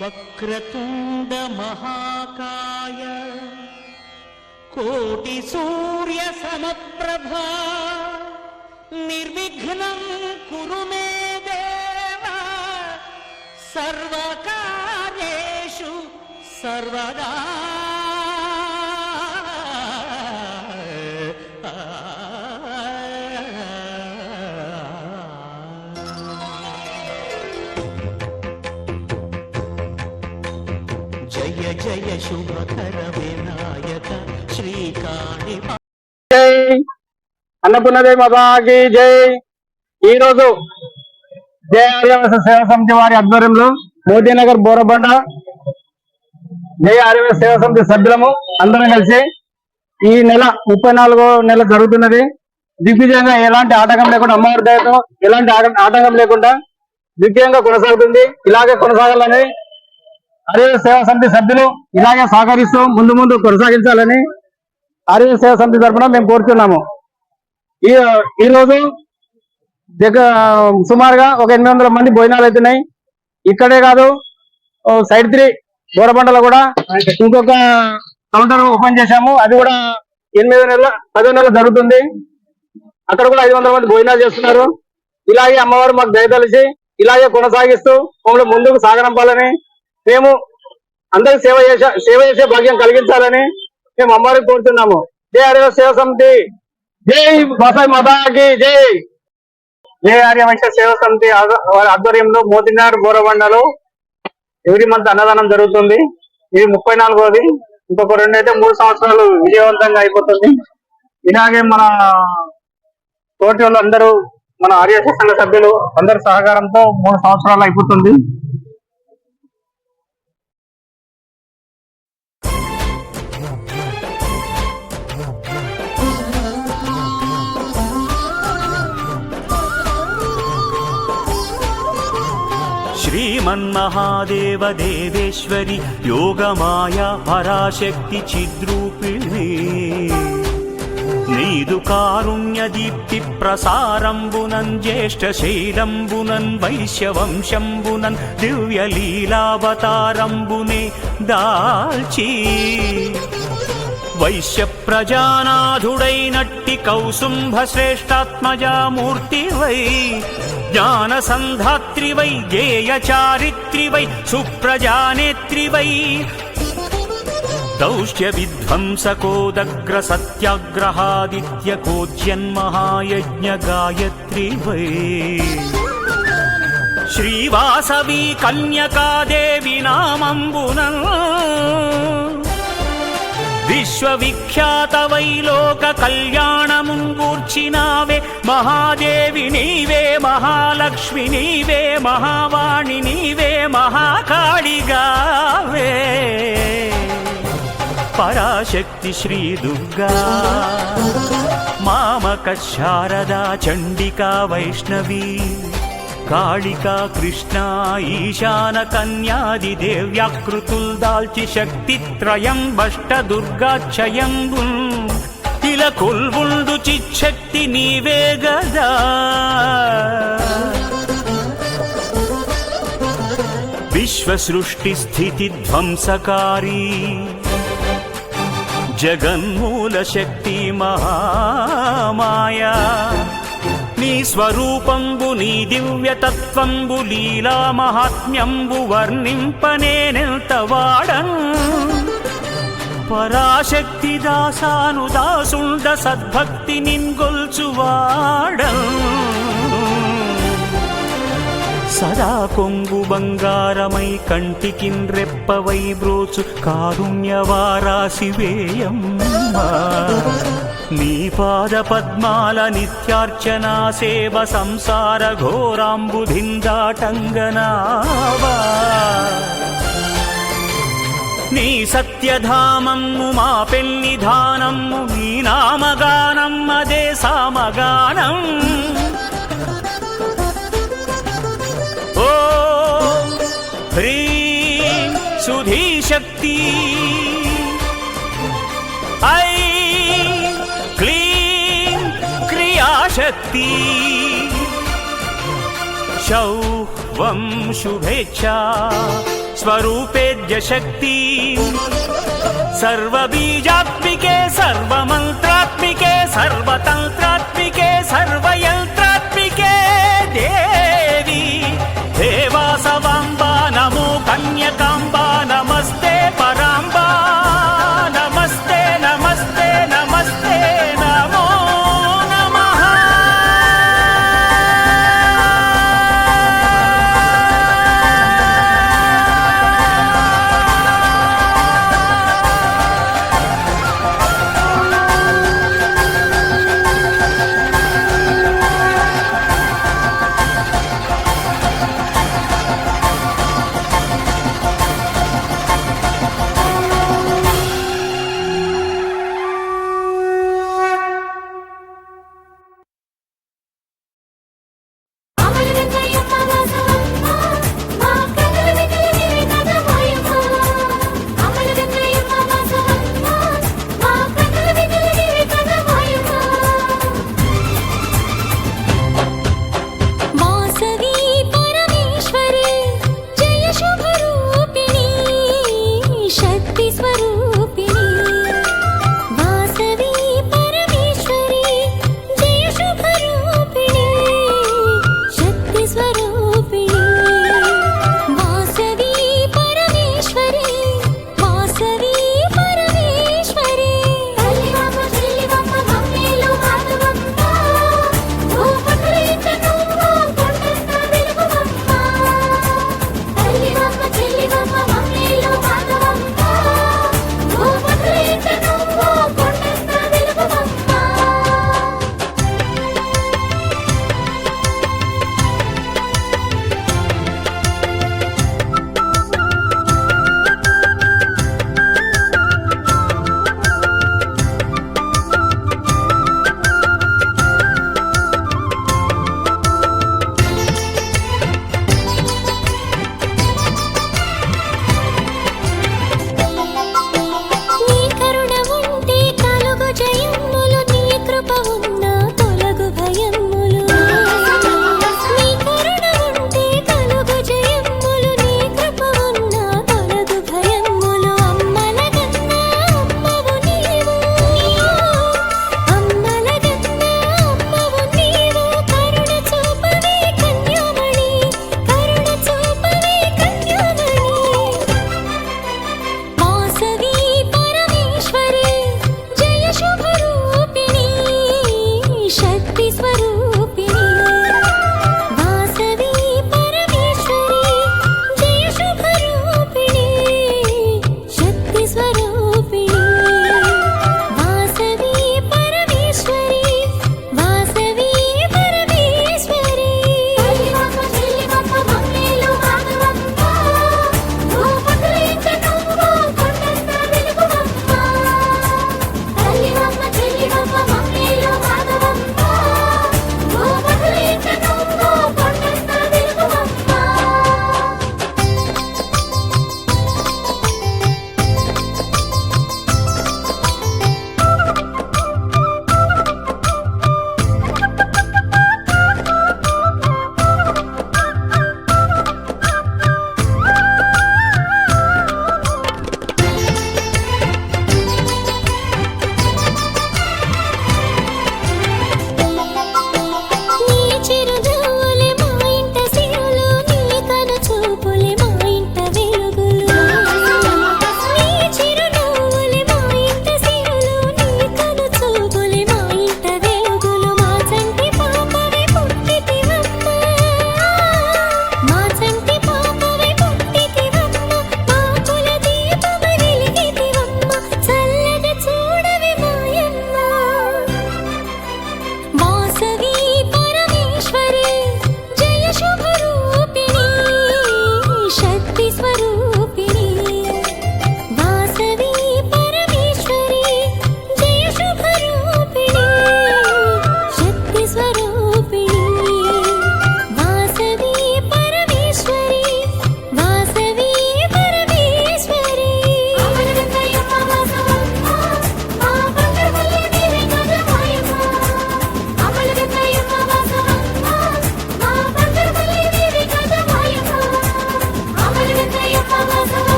వక్రతుండ మహాకాయ కోటి సూర్య సమప్రభా నిర్విఘ్నం కురు మే దేవ సర్వకార్యేషు సర్వదా. జయ జయ శుభకర వినాయక శ్రీకాళి. జై అన్నపూర్ణదేవి మాతాకి జై. ఈ రోజు జయ ఆర్యవైశ్య సేవా సమితి వారి ఆధ్వర్యంలో మోదీనగర్ బోరబండ జయ ఆర్యవైశ్య సేవా సమితి సభ్యులము అందరం కలిసి ఈ నెల 34వ నెల జరుగుతున్నది. దిగ్విజయంగా ఎలాంటి ఆటంకం లేకుండా, అమ్మవారి దయతో ఎలాంటి ఆటంకం లేకుండా దిగ్విజయంగా కొనసాగుతుంది. ఇలాగే కొనసాగాలని ఆర్యవైశ్య సేవా సమితి సభ్యులు ఇలాగే సహకరిస్తూ ముందు ముందు కొనసాగించాలని ఆర్యవైశ్య సేవా సమితి తరఫున మేము కోరుతున్నాము. ఈ రోజు సుమారుగా ఒక 800 మంది భోజనాలు అవుతున్నాయి. ఇక్కడే కాదు, సైడ్ 3 బోరబండలో కూడా ఇంకొక కౌంటర్ ఓపెన్ చేశాము. అది కూడా 10 నెలలు జరుగుతుంది. అక్కడ కూడా 500 మంది భోజనాలు చేస్తున్నారు. ఇలాగే అమ్మవారు మాకు దయతలిచి ఇలాగే కొనసాగిస్తూ మమ్మల్ని ముందుకు సాగనంపాలని, మేము అందరికి సేవ చేసే భాగ్యం కలిగించాలని మేము అమ్మవారికి కోరుతున్నాము. జై ఆర్యవైశ్య సేవా సమితి జై. బసాయి మాతాకి జై. జై ఆర్యవైశ్య సేవా సమితి ఆధ్వర్యంలో మోదీనగర్ బోరబండలో ఎవ్రీ మంత్ అన్నదానం జరుగుతుంది. ఇది 34వది. ఇంకొక 2 అయితే 3 సంవత్సరాలు విజయవంతంగా అయిపోతుంది. ఇలాగే మన తోటి వాళ్ళు అందరూ, మన ఆర్యవైశ్య సంఘ సభ్యులు అందరి సహకారంతో 3 సంవత్సరాలు అయిపోతుంది. శ్రీమన్మహాదేవ దేవేశ్వరి యోగమాయా పరాశక్తి చిద్రూపిణి నీదు కారుణ్య దీప్తి ప్రసారంబునన్ జ్యేష్ఠ శైలంబునన్ వైశ్యవంశంబునన్ దివ్య లీలావతారంబునే దాల్చి వైశ్య ప్రజానాథుడైనట్టి కౌసుంభ శ్రేష్టాత్మజామూర్తివై జ్ఞాన సంధాత్రివై గేయ చారిత్రివై సుప్రజానేత్రివై దౌష్ట్య విధ్వంసకోదగ్ర సత్యాగ్రహాదిత్య కోజ్యన్మహాయజ్ఞ గాయత్రివై శ్రీవాసవి కన్యకాదేవి నామంబునన్ విశ్వవిఖ్యాత వైలోక కళ్యాణముంగూర్చినావే మహాదేవి నీవే, మహాలక్ష్మి నీవే, మహావాణి నీవే, మహాకాళిగావే పరాశక్తి శ్రీ దుర్గా మామక శారదా చండికా వైష్ణవీ కాళికా కృష్ణ ఈశాన కన్యాది దేవ్యాకృతుల్ దాల్చి శక్తిత్రయం బష్ట దుర్గాక్షయంబు ఇలా కొల్వుండు చిచ్చక్తి నీవే గదా విశ్వ సృష్టి స్థితి ధ్వంసకారీ జగన్మూల శక్తి మహామాయా నీ స్వరూపంబు నీ దివ్యతత్వంబు లీలా మహాత్మ్యంబు వర్ణింపనేనెంత వాడన్ పరాశక్తి దాసాను దాసుండ సద్భక్తి నిన్గొల్చువాడన్ సదా కొంగు బంగారమై కంటికిన్ రెప్పవై బ్రోచు కారుణ్యవారాశివేయమ్మా నీ పాద పద్మాల నిత్యార్చనా సేవ సంసార ఘోరాంబుధిందాటంగనావా నీ సత్యధామమ్ము మా పెన్నిధానమ్ము నీ నామగానమ్మదే సామగానం ఓ హ్రీం సుధీశక్తి ఐ క్లీం క్రియాశక్తి శౌవం శుభేచ్ఛా स्वरूपेद्य शक्ति सर्वबीजात्मिके सर्वमन्त्रात्मिके सर्वतन्त्रात्मिके सर्वयन्त्रात्मिके देवी देवासवाम्बा नमो कन्यकाम्बा नमस्ते पराम्बा नमस्ते नमस्ते नमस्ते नमो नमः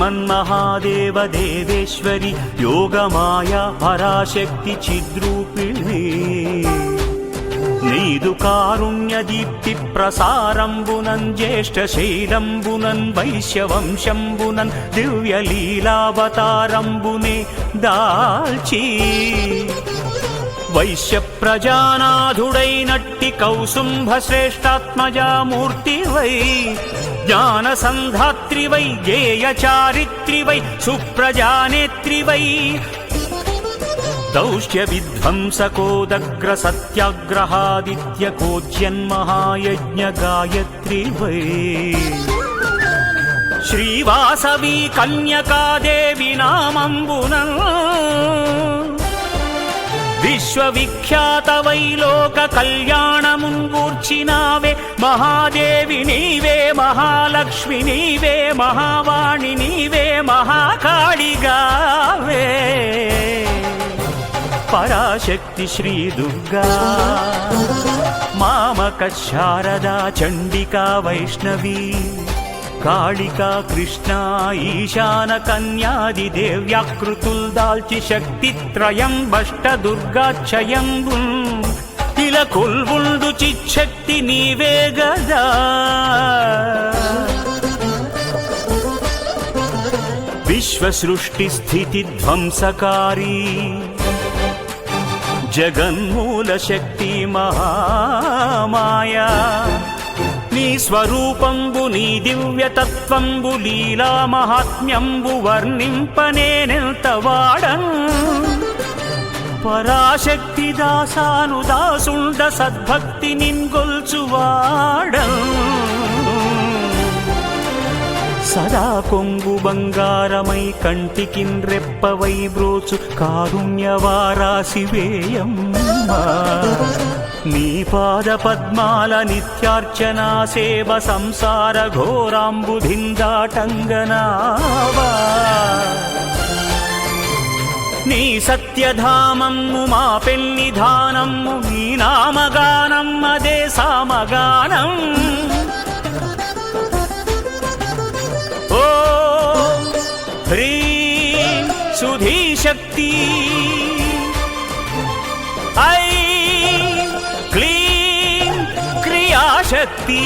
శ్రీమన్మహాదేవ దేవేశ్వరి యోగమాయా పరాశక్తి చిద్రూపిణి నీదు కారుణ్య దీప్తి ప్రసారంబునన్ జ్యేష్ఠ శైలంబునన్ వైశ్యవంశంబునన్ దివ్య లీలావతారంబునే దాల్చి వైశ్య ప్రజానాథుడైనట్టి కౌసుంభ శ్రేష్టాత్మజామూర్తివై జ్ఞాన సంధాత్రివై గేయ చారిత్రివై సుప్రజానేత్రివై దౌష్ట్య విధ్వంసకోదగ్ర సత్యాగ్రహాదిత్య కోజ్యన్మహాయజ్ఞ గాయత్రి వై శ్రీవాసవి కన్యకాదేవి నామంబున విశ్వవిఖ్యాత వైలోక కళ్యాణముంగూర్చినావే మహాదేవి నీవే మహాలక్ష్మి నీవే మహావాణి నీవే మహాకాళిగావే పరాశక్తి శ్రీ దుర్గా మామక శారదా చండికా వైష్ణవీ కాళికా కృష్ణ ఈశాన కన్యాది దేవ్యాకృతుల్ దాల్చి శక్తిత్రయం బష్ట దుర్గాక్షయంబు ఇల కొల్వుండు చిచ్చక్తి నీవే గదా విశ్వ సృష్టి స్థితి ధ్వంసకారీ జగన్మూల శక్తి మహామాయా నీ స్వరూపంబు నీ దివ్యతత్వంబు లీలా మహాత్మ్యంబు వర్ణింపనేనెంత వాడన్ పరాశక్తి దాసాను దాసుండ సద్భక్తి నిన్గొల్చువాడన్ సదా కొంగు బంగారమై కంటికిన్ రెప్పవై బ్రోచు కారుణ్యవారాసివేయమ్మా నీ పాద పద్మాల నిత్యార్చనా సేవ సంసార ఘోరాంబుధిందాటంగనావా నీ సత్యధామమ్ము మా పెన్నిధానమ్ము నీ నామగానం అదే సామగానం ఓం హ్రీం సుధీశక్తి ఐం క్లీం క్రియాశక్తి